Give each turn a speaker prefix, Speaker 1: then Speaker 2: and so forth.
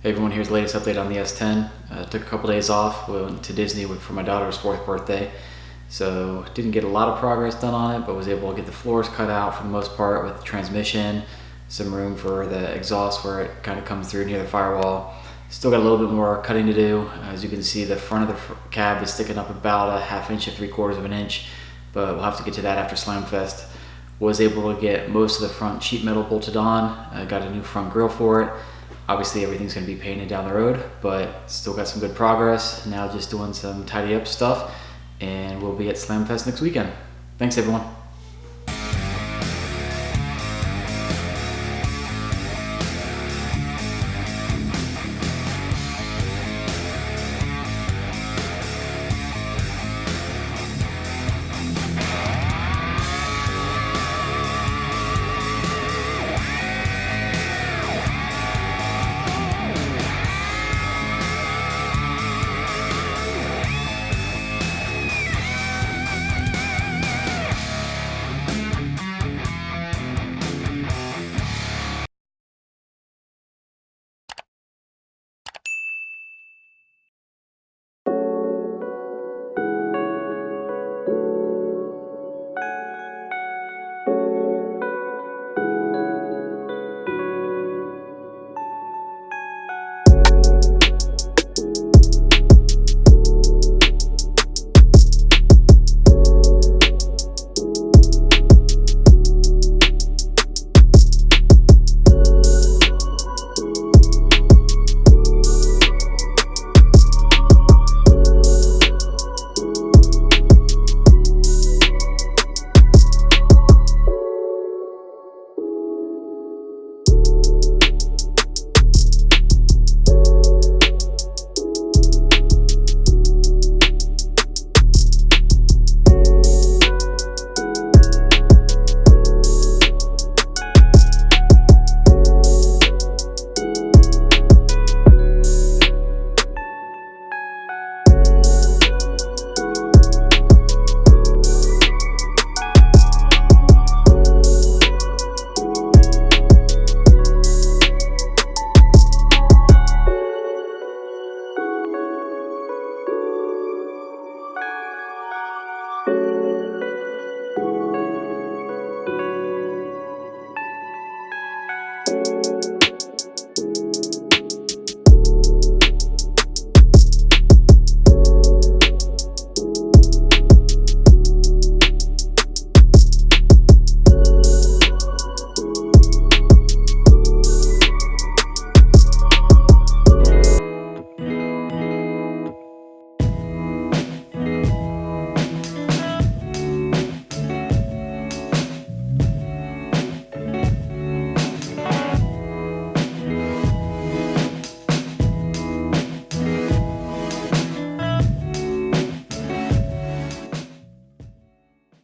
Speaker 1: Hey everyone, here's the latest update on the S10. Took a couple days off, went to Disney for my daughter's 4th birthday. So didn't get a lot of progress done on it, but was able to get the floors cut out for the most part with the transmission, some room for the exhaust where it kind of comes through near the firewall. Still got a little bit more cutting to do. As you can see, the front of the cab is sticking up about a 1/2 inch to 3/4 of an inch, but we'll have to get to that after Slamfest. Was able to get most of the front sheet metal bolted on. Got a new front grille for it. Obviously everything's going to be painted down the road, but still got some good progress. Now just doing some tidy up stuff, and we'll be at Slamfest next weekend. Thanks everyone.